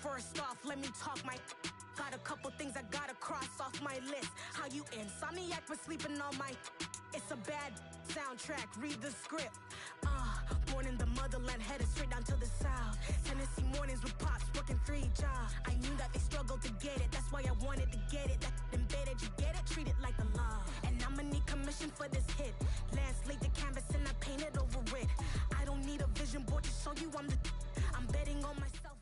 First off, let me talk my. Got a couple things I gotta cross off my list. How you insomniac for sleeping on my. It's a bad soundtrack, read the script. Born in the motherland, headed straight down to the south. Tennessee mornings with pops, working 3 jobs. I knew that they struggled to get it, that's why I wanted to get it. That embedded, you get it, treat it like a law. And I'ma need commission for this hit. Lance laid the canvas and I painted over it. I don't need a vision board to show you I'm betting on myself.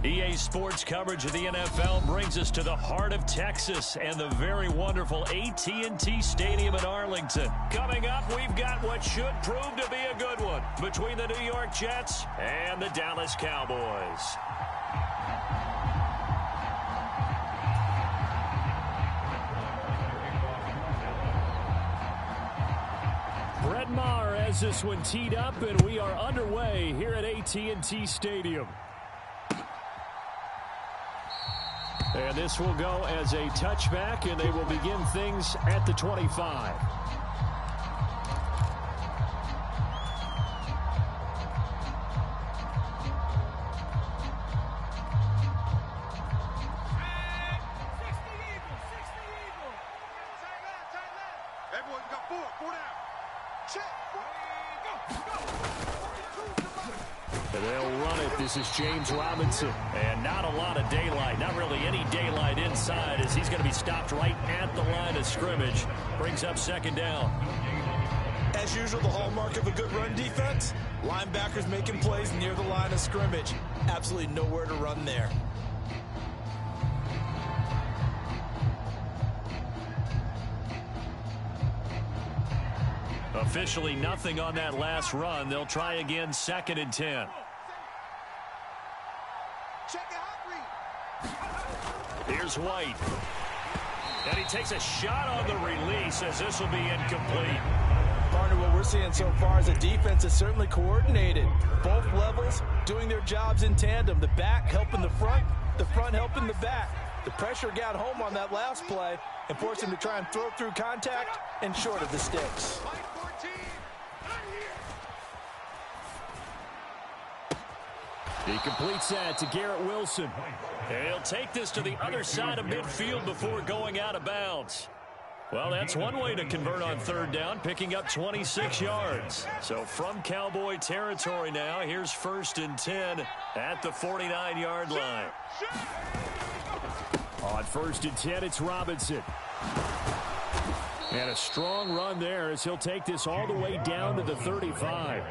EA Sports coverage of the NFL brings us to the heart of Texas and the very wonderful AT&T Stadium in Arlington. Coming up, we've got what should prove to be a good one between the New York Jets and the Dallas Cowboys. Brett Maher has this one teed up, and we are underway here at AT&T Stadium. And this will go as a touchback, and they will begin things at the 25. This is James Robinson. And not a lot of daylight, not really any daylight inside, as he's going to be stopped right at the line of scrimmage. Brings up second down. As usual, the hallmark of a good run defense, linebackers making plays near the line of scrimmage. Absolutely nowhere to run there. Officially nothing on that last run. They'll try again, 2nd and 10. Here's White. And he takes a shot on the release as this will be incomplete. Partner, what we're seeing so far is a defense that's certainly coordinated. Both levels doing their jobs in tandem. The back helping the front helping the back. The pressure got home on that last play and forced him to try and throw through contact and short of the sticks. He completes that to Garrett Wilson. And he'll take this to the other side of midfield before going out of bounds. Well, that's one way to convert on 3rd down, picking up 26 yards. So from Cowboy territory now, here's 1st and 10 at the 49-yard line. On 1st and 10, it's Robinson. And a strong run there as he'll take this all the way down to the 35.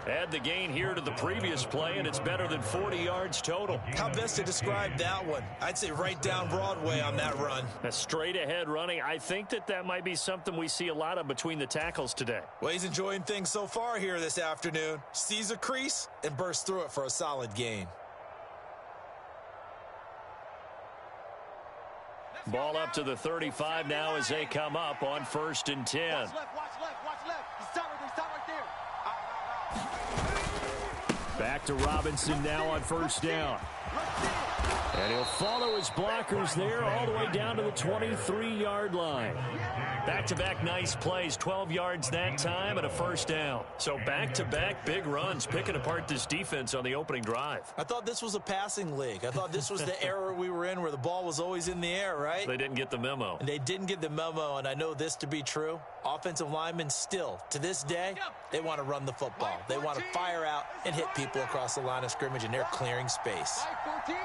Add the gain here to the previous play, and it's better than 40 yards total. How best to describe that one? I'd say right down Broadway on that run. A straight-ahead running. I think that might be something we see a lot of between the tackles today. Well, he's enjoying things so far here this afternoon. Sees a crease and bursts through it for a solid gain. Ball up to the 35 now as they come up on 1st and 10. Watch left. He's stopped right there. Back to Robinson now on 1st down. And he'll follow his blockers there all the way down to the 23-yard line. Back-to-back nice plays, 12 yards that time and a 1st down. So back-to-back big runs, picking apart this defense on the opening drive. I thought this was a passing league. I thought this was the era we were in where the ball was always in the air, right? They didn't get the memo. And they didn't get the memo, and I know this to be true. Offensive linemen still, to this day, they want to run the football. They want to fire out and hit people across the line of scrimmage, and they're clearing space. 14.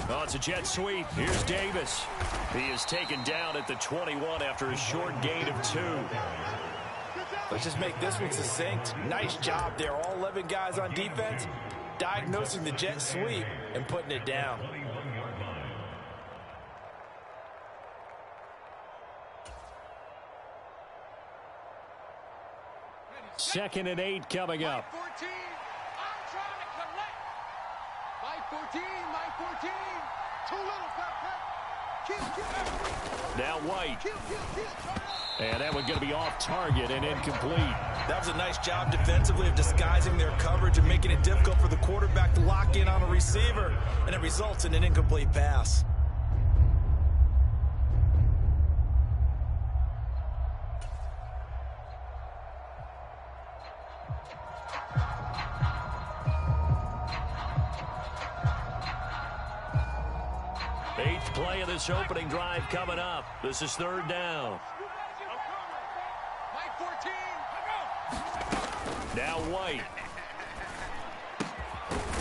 Oh, it's a jet sweep. Here's Davis. He is taken down at the 21 after a short gain of 2. Let's just make this one succinct. Nice job there. All 11 guys on defense diagnosing the jet sweep and putting it down. Second and 8 coming up. 14. I'm trying to collect. My 14. Too little, Kill. Now White. And that one's going to be off target and incomplete. That was a nice job defensively of disguising their coverage and making it difficult for the quarterback to lock in on a receiver. And it results in an incomplete pass. play of this opening drive coming up. This is third down. Now White.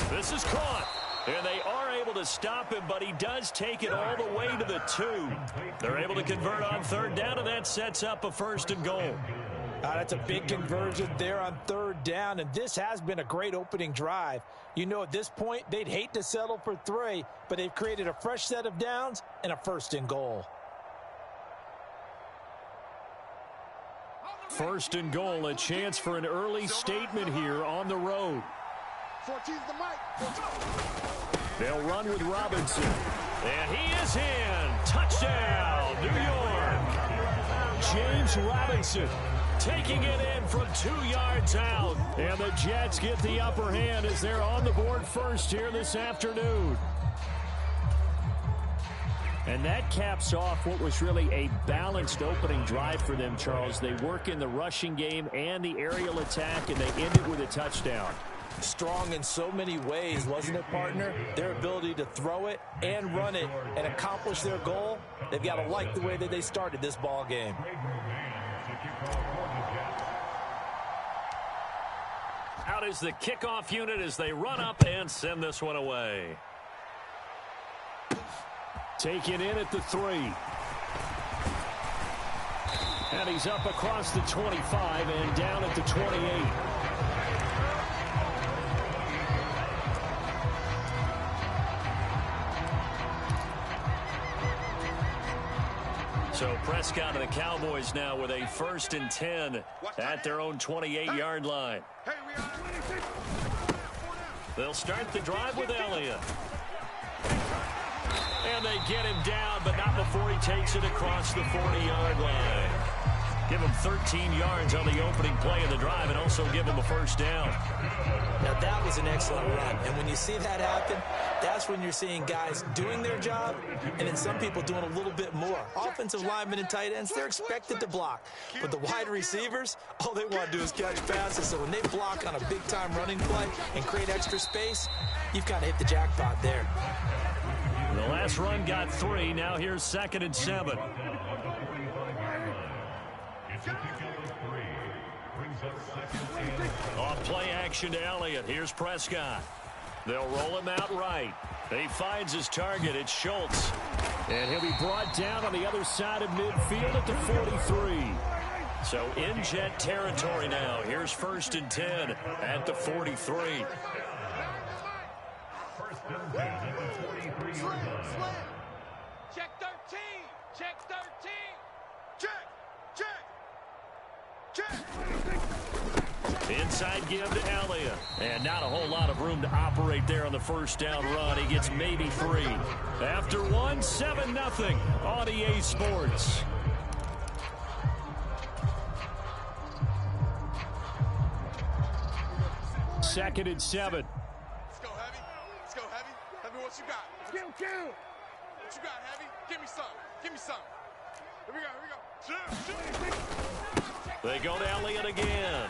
This is caught. And they are able to stop him, but he does take it all the way to the 2. They're able to convert on third down, and that sets up a 1st and goal. That's a big conversion there on third down, and this has been a great opening drive. You know, at this point, they'd hate to settle for 3, but they've created a fresh set of downs and a 1st and goal. 1st and goal, a chance for an early statement here on the road. 14's the mic. They'll run with Robinson. And he is in. Touchdown, New York. James Robinson taking it in from 2 yards out. And the Jets get the upper hand as they're on the board first here this afternoon. And that caps off what was really a balanced opening drive for them, Charles. They work in the rushing game and the aerial attack, and they end it with a touchdown. Strong in so many ways, wasn't it, partner? Their ability to throw it and run it and accomplish their goal, they've got to like the way that they started this ball game. Out is the kickoff unit as they run up and send this one away. Taken in at the 3. And he's up across the 25 and down at the 28. So Prescott and the Cowboys now with a 1st and 10 at their own 28-yard line. They'll start the drive with Elliott. And they get him down, but not before he takes it across the 40-yard line. Give him 13 yards on the opening play of the drive and also give him a 1st down. Now, that was an excellent run. And when you see that happen, that's when you're seeing guys doing their job and then some people doing a little bit more. Offensive linemen and tight ends, they're expected to block. But the wide receivers, all they want to do is catch passes. So when they block on a big-time running play and create extra space, you've kind of hit the jackpot there. The last run got 3. Now here's 2nd and 7. Off play action to Elliott. Here's Prescott. They'll roll him out right. He finds his target. It's Schultz. And he'll be brought down on the other side of midfield at the 43. So in Jet territory now. Here's 1st and 10 at the 43. Check 13. Check 13. Check. Inside give to Elliott. And not a whole lot of room to operate there on the 1st down run. He gets maybe 3. After 1, 7-0 on EA Sports. Second and 7. Let's go, Heavy. Let's go, Heavy. Heavy, what you got? Kill. What you got, Heavy? Give me some. Here we go. They go to Elliott again.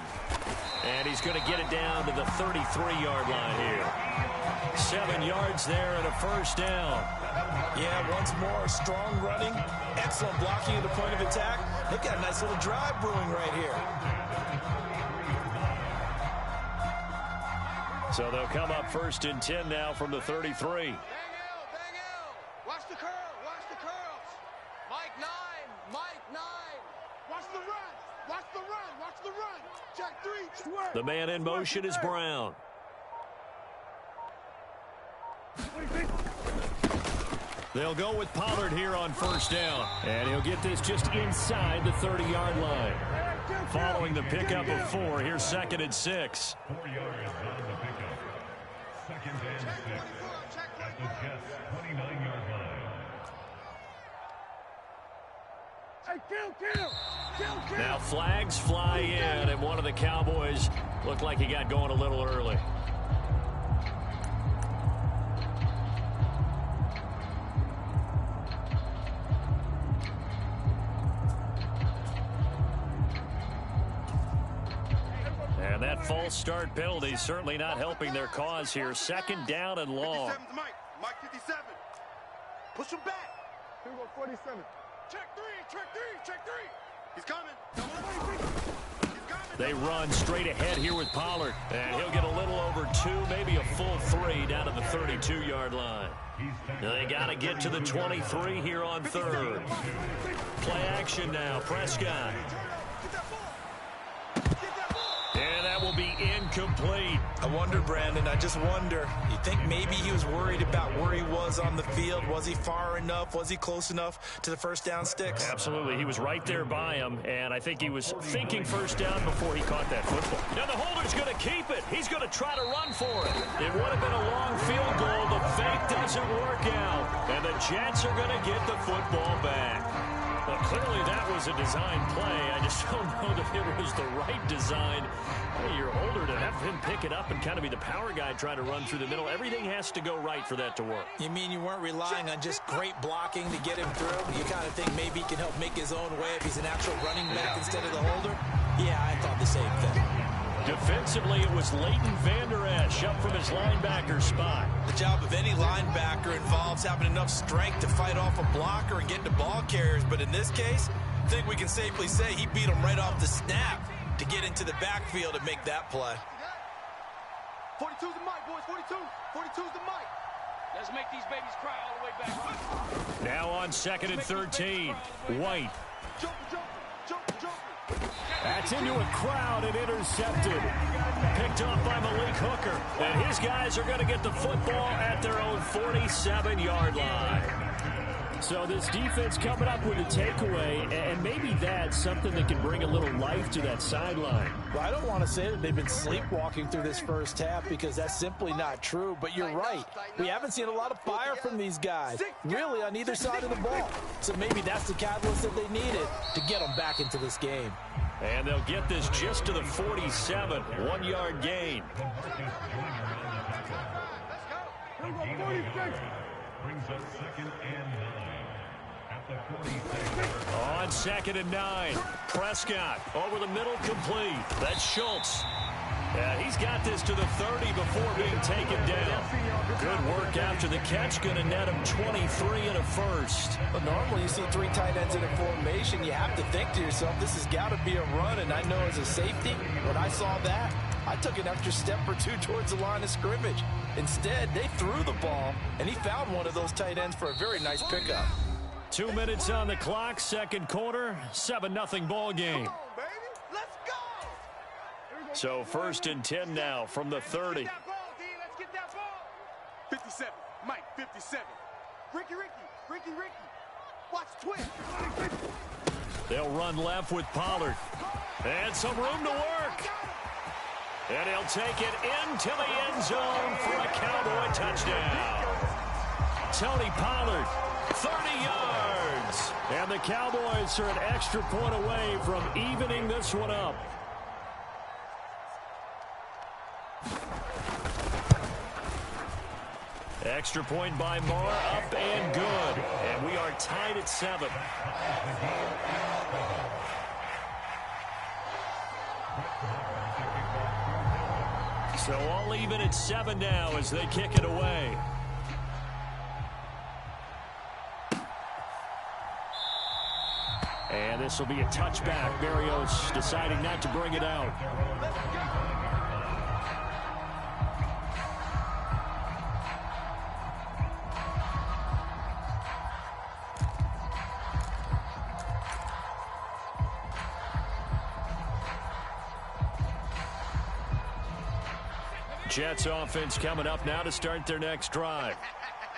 And he's going to get it down to the 33-yard line here. 7 yards there and a 1st down. Yeah, once more, strong running, excellent blocking at the point of attack. They've got a nice little drive brewing right here. So they'll come up 1st and 10 now from the 33. Bang L. Watch the curls. Mike 9. Watch the run. Check 3. The man in motion is Brown. They'll go with Pollard here on 1st down. And he'll get this just inside the 30-yard line. Following the pickup of 4, here's 2nd and 6. 4 yards on the pickup. 2nd and 6 at the Jets' 29-yard line. Now flags fly in, and one of the Cowboys looked like he got going a little early. And that false start penalty certainly not helping their cause here. 2nd down and long. Mike 57. Push him back. Here we go, 47. Check three. He's coming. They run straight ahead here with Pollard. And he'll get a little over 2, maybe a full 3 down to the 32-yard line. They got to get to the 23 here on third. Play action now. Prescott. And that will be incomplete. I wonder, Brandon, I just wonder. You think maybe he was worried about where he was on the field? Was he far enough? Was he close enough to the first down sticks? Absolutely. He was right there by him, and I think he was thinking first down before he caught that football. Now the holder's going to keep it. He's going to try to run for it. It would have been a long field goal. The fake doesn't work out, and the Jets are going to get the football back. Well, clearly that was a design play. I just don't know that it was the right design. You're older to have him pick it up and kind of be the power guy trying to run through the middle. Everything has to go right for that to work. You mean you weren't relying on just great blocking to get him through? You kind of think maybe he can help make his own way if he's an actual running back instead of the holder? Yeah, I thought the same thing. Defensively, it was Leighton Vander Esch up from his linebacker spot. The job of any linebacker involves having enough strength to fight off a blocker and get to ball carriers. But in this case, I think we can safely say he beat him right off the snap to get into the backfield and make that play. 42's the mic, boys. 42's the mic. Let's make these babies cry all the way back. Now on 2nd and 13. White. Jumper. That's into a crowd and intercepted. Picked up by Malik Hooker. And his guys are going to get the football at their own 47-yard line. So this defense coming up with a takeaway, and maybe that's something that can bring a little life to that sideline. Well, I don't want to say that they've been sleepwalking through this first half because that's simply not true, but you're right. We haven't seen a lot of fire from these guys, really on either side of the ball. So maybe that's the catalyst that they needed to get them back into this game. And they'll get this just to the 47, 1-yard gain. Brings up 2nd and 9 at the 46. On 2nd and 9, Prescott over the middle, complete. That's Schultz. And he's got this to the 30 before being taken down. Good work after the catch, going to net him 23 and a first. But normally you see 3 tight ends in a formation, you have to think to yourself, this has got to be a run. And I know as a safety, when I saw that, I took an extra step or 2 towards the line of scrimmage. Instead, they threw the ball, and he found one of those tight ends for a very nice pickup. 2 minutes on the clock, second quarter, 7-0 ball game. So 1st and 10 now from the 30. 57, Mike, 57. Ricky. Watch twist. They'll run left with Pollard. And some room to work. And he'll take it into the end zone for a Cowboy touchdown. Tony Pollard, 30 yards. And the Cowboys are an extra point away from evening this one up. Extra point by Marr, up and good. And we are tied at 7. So all even at 7 now as they kick it away. And this will be a touchback. Barrios deciding not to bring it out. Jets offense coming up now to start their next drive.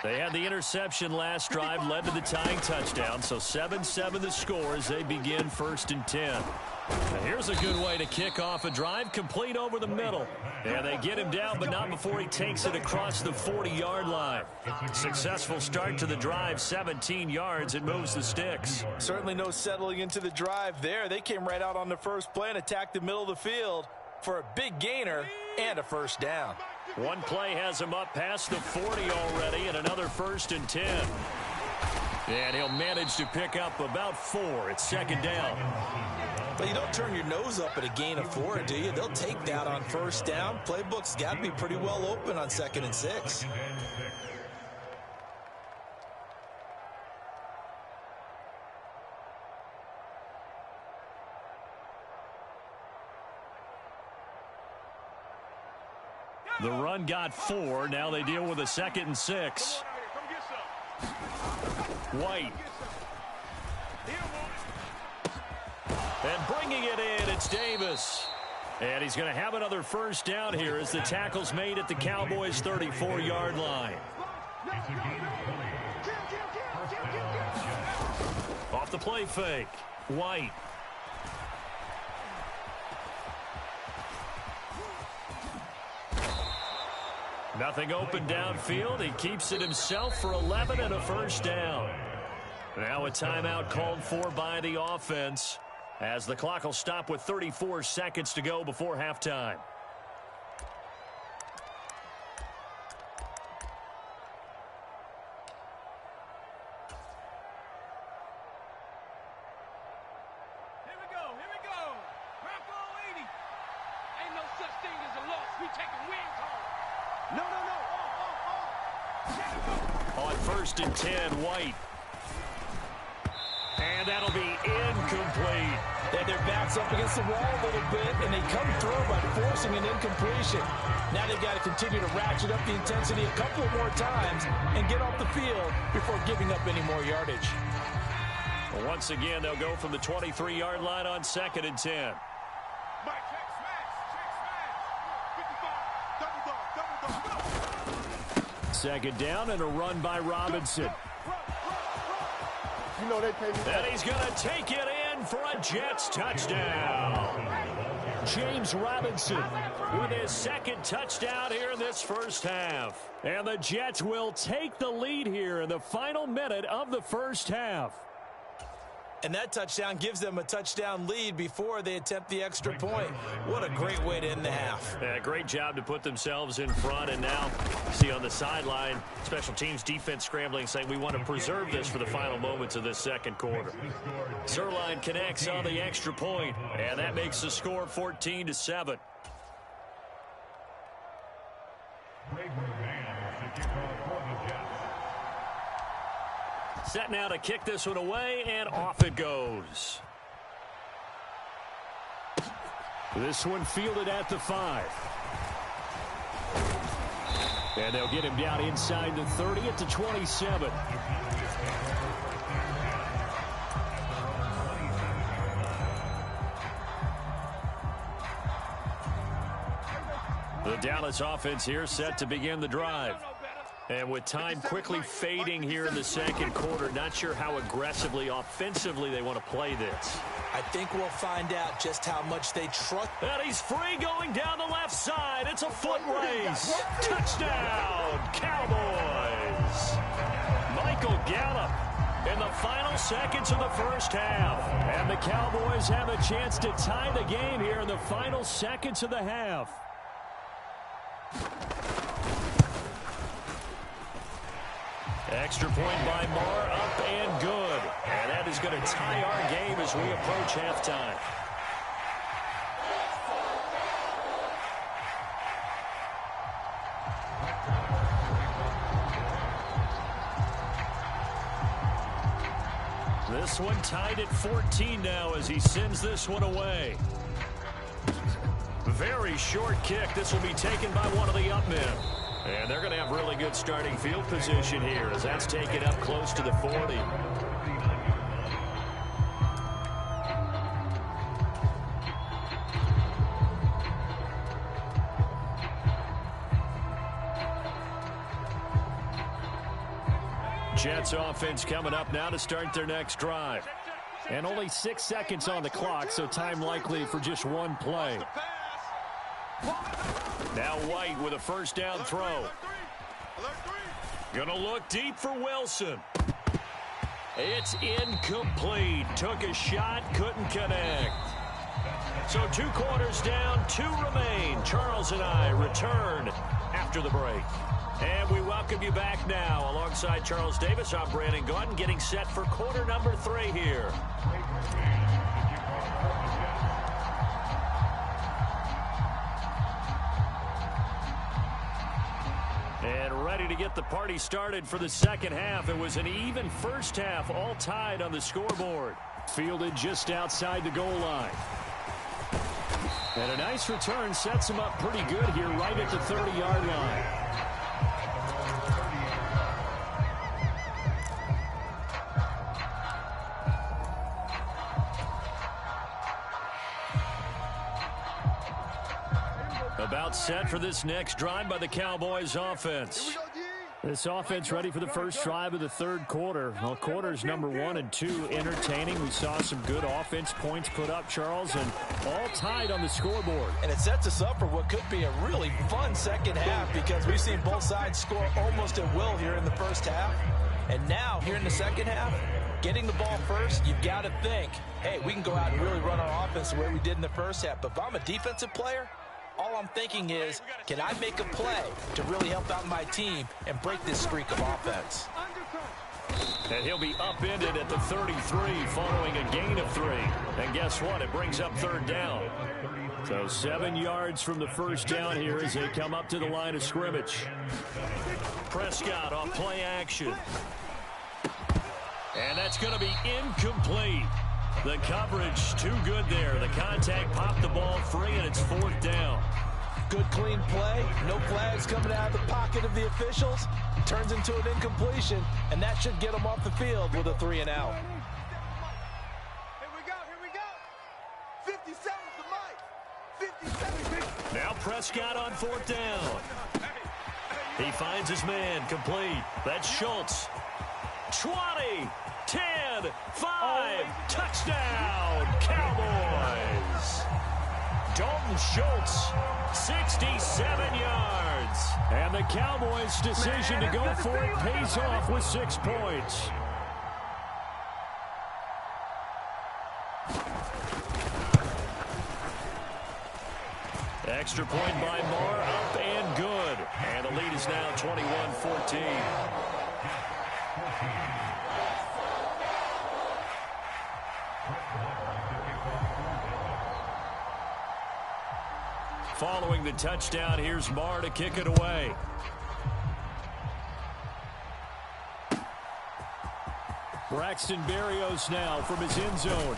They had the interception last drive, led to the tying touchdown, so 7-7 the score as they begin 1st and 10. Now here's a good way to kick off a drive, complete over the middle. And they get him down, but not before he takes it across the 40-yard line. Successful start to the drive, 17 yards, and moves the sticks. Certainly no settling into the drive there. They came right out on the first play and attacked the middle of the field for a big gainer and a first down. One play has him up past the 40 already, and another 1st and 10. And he'll manage to pick up about 4 at 2nd down. But you don't turn your nose up at a gain of 4, do you? They'll take that on 1st down. Playbook's got to be pretty well open on 2nd and 6. The run got 4. Now they deal with a 2nd and 6. White. And bringing it in, it's Davis. And he's going to have another first down here as the tackle's made at the Cowboys' 34-yard line. Off the play fake. White. Nothing open downfield. He keeps it himself for 11 and a first down. Now a timeout called for by the offense as the clock will stop with 34 seconds to go before halftime. Here we go. Bronco 80. Ain't no such thing as a loss. We taking wins home. No. On 1st and 10, White. And that'll be incomplete. They had their backs up against the wall a little bit, and they come through by forcing an incompletion. Now they've got to continue to ratchet up the intensity a couple of more times and get off the field before giving up any more yardage. Well, once again, they'll go from the 23-yard line on 2nd and 10. Second down and a run by Robinson. You know they pay me. And he's going to take it in for a Jets touchdown. James Robinson with his 2nd touchdown here in this first half. And the Jets will take the lead here in the final minute of the first half. And that touchdown gives them a touchdown lead before they attempt the extra point. What a great way to end the half. Yeah, great job to put themselves in front. And now, see on the sideline, special teams defense scrambling, saying we want to preserve this for the final moments of this second quarter. Zerline connects on the extra point, and that makes the score 14-7. Set now to kick this one away, and off it goes. This one fielded at the 5. And they'll get him down inside the 30 at the 27. The Dallas offense here set to begin the drive. And with time quickly fading here in the second quarter, not sure how aggressively, offensively they want to play this. I think we'll find out just how much they trust. And he's free going down the left side. It's a foot race. Touchdown, Cowboys. Michael Gallup in the final seconds of the first half. And the Cowboys have a chance to tie the game here in the final seconds of the half. Extra point by Marr, up and good. And that is going to tie our game as we approach halftime. This one tied at 14 now as he sends this one away. Very short kick. This will be taken by one of the up men. And they're going to have really good starting field position here as that's taken up close to the 40. Jets offense coming up now to start their next drive. And only 6 seconds on the clock, so time likely for just one play. Now White with a first down throw. Gonna look deep for Wilson. It's incomplete. Took a shot, couldn't connect. So 2 quarters down, 2 remain. Charles and I return after the break. And we welcome you back now. Alongside Charles Davis, I'm Brandon Gaudin, getting set for quarter number 3 here. And ready to get the party started for the second half. It was an even first half, all tied on the scoreboard. Fielded just outside the goal line. And a nice return sets him up pretty good here right at the 30-yard line. About set for this next drive by the Cowboys offense. This offense ready for the first drive of the third quarter. Well, quarters number 1 and 2 entertaining. We saw some good offense points put up, Charles, and all tied on the scoreboard. And it sets us up for what could be a really fun second half because we've seen both sides score almost at will here in the first half. And now, here in the second half, getting the ball first, you've got to think, hey, we can go out and really run our offense the way we did in the first half. But if I'm a defensive player, all I'm thinking is, can I make a play to really help out my team and break this streak of offense? And he'll be upended at the 33 following a gain of 3. And guess what? It brings up third down. So 7 yards from the first down here as they come up to the line of scrimmage. Prescott off play action. And that's going to be incomplete. The coverage too good there. The contact popped the ball free, and it's fourth down. Good, clean play. No flags coming out of the pocket of the officials. Turns into an incompletion, and that should get them off the field with a 3 and out. Here we go. 57's the mic. 57. Now Prescott on fourth down. He finds his man complete. That's Schultz. 20, 10, 5, touchdown, Cowboys. Dalton Schultz, 67 yards. And the Cowboys' decision to go for it pays off with 6 points. Extra point by Moore, up and good. And the lead is now 21-14. Following the touchdown, here's Marr to kick it away. Braxton Berrios now from his end zone.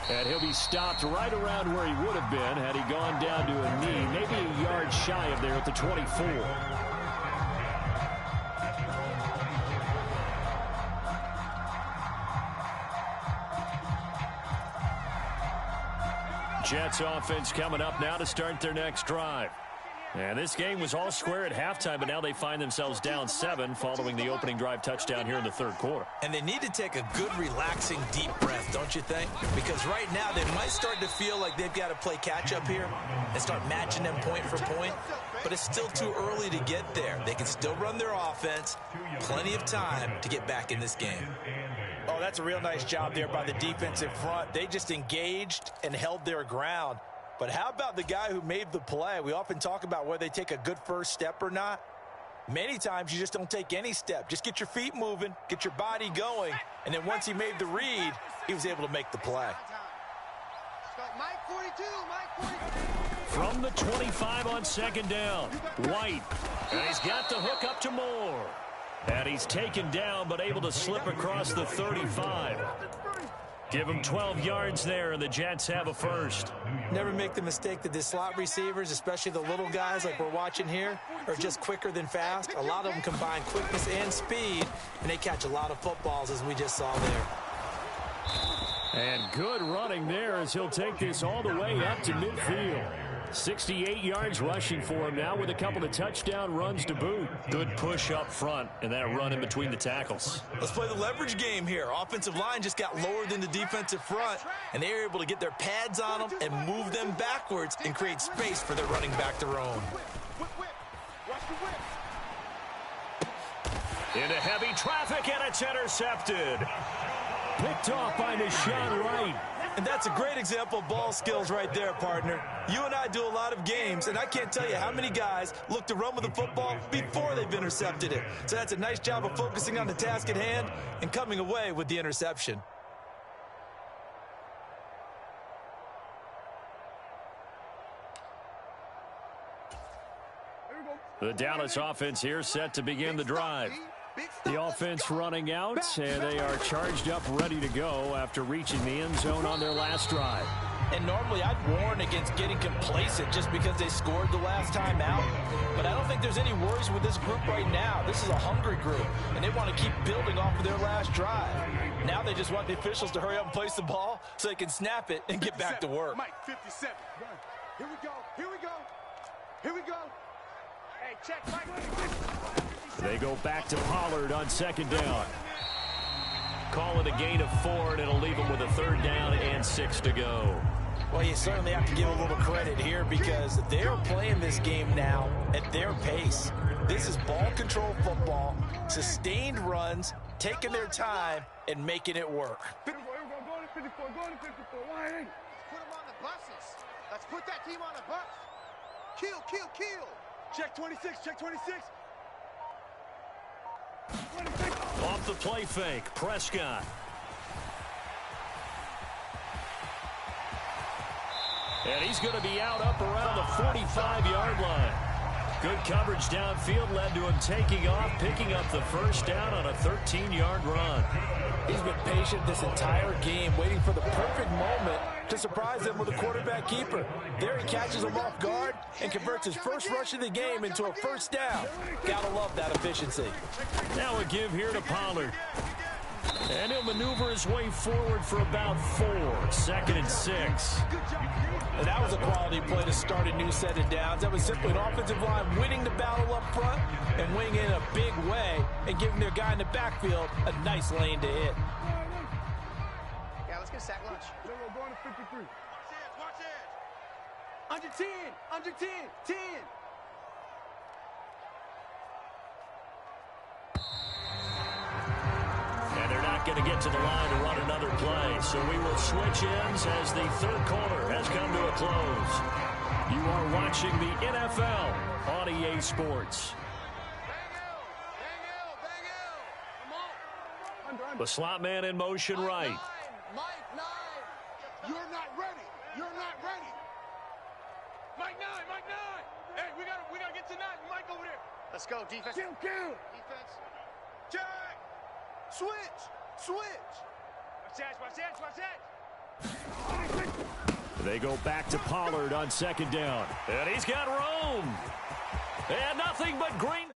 And he'll be stopped right around where he would have been had he gone down to a knee, maybe a yard shy of there at the 24. Jets offense coming up now to start their next drive. And this game was all square at halftime, but now they find themselves down 7 following the opening drive touchdown here in the third quarter. And they need to take a good, relaxing, deep breath, don't you think? Because right now they might start to feel like they've got to play catch-up here and start matching them point for point. But it's still too early to get there. They can still run their offense. Plenty of time to get back in this game. Oh, that's a real nice job there by the defensive front. They just engaged and held their ground. But how about the guy who made the play? We often talk about whether they take a good first step or not. Many times you just don't take any step. Just get your feet moving, get your body going, and then once he made the read, he was able to make the play. From the 25 on second down, White. And he's got the hook up to Moore. And he's taken down but able to slip across the 35. Give him 12 yards there, and the Jets have a first. Never make the mistake that the slot receivers, especially the little guys like we're watching here, are just quicker than fast. A lot of them combine quickness and speed, and they catch a lot of footballs, as we just saw there. And good running there as he'll take this all the way up to midfield. 68 yards rushing for him now with a couple of touchdown runs to boot. Good push up front and that run in between the tackles. Let's play the leverage game here. Offensive line just got lower than the defensive front, and they were able to get their pads on them and move them backwards and create space for their running back to roam. Into heavy traffic, and it's intercepted. Picked off by Deshaun Wright. And that's a great example of ball skills right there, partner. You and I do a lot of games, and I can't tell you how many guys look to run with the football before they've intercepted it. So that's a nice job of focusing on the task at hand and coming away with the interception. The Dallas offense here set to begin the drive. The offense running out, and they are charged up, ready to go after reaching the end zone on their last drive. And normally I'd warn against getting complacent just because they scored the last time out. But I don't think there's any worries with this group right now. This is a hungry group, and they want to keep building off of their last drive. Now they just want the officials to hurry up and place the ball so they can snap it and get back to work. Mike, 57. Here we go. Here we go. Here we go. Hey, check, Mike. They go back to Pollard on second down. Call it a gain of 4, and it'll leave them with a 3rd down and 6 to go. Well, you certainly have to give a little credit here because they're playing this game now at their pace. This is ball control football, sustained runs, taking their time, and making it work. 54, here we go. Go to 54. Go to 54. Why ain't? Put them on the buses. Let's put that team on a bus. Kill, kill, kill. Check 26. Check 26. 26. Off the play fake, Prescott. And he's going to be out up around the 45-yard line. Good coverage downfield led to him taking off, picking up the 1st down on a 13-yard run. He's been patient this entire game, waiting for the perfect moment to surprise them with a quarterback keeper. There he catches him off guard and converts his first rush of the game into a 1st down. Gotta love that efficiency. Now a give here to Pollard. And he'll maneuver his way forward for about 4. 2nd and 6. And that was a quality play to start a new set of downs. That was simply an offensive line winning the battle up front and winning in a big way and giving their guy in the backfield a nice lane to hit. Yeah, let's get a sack lunch. We're going to 53. Watch it. Under 10. Under 10. 10. And they're not going to get to the line to run another play. So we will switch ends as the 3rd quarter has come to a close. You are watching the NFL on EA Sports. The slot man in motion right. Mike 9. You're not ready. You're not ready. Mike 9. Mike 9. Hey, we gotta get to 9. Mike over there. Let's go, defense. Kill. Defense. Check. Switch. Switch. Watch that. They go back to Pollard on 2nd down. And he's got room. And nothing but green.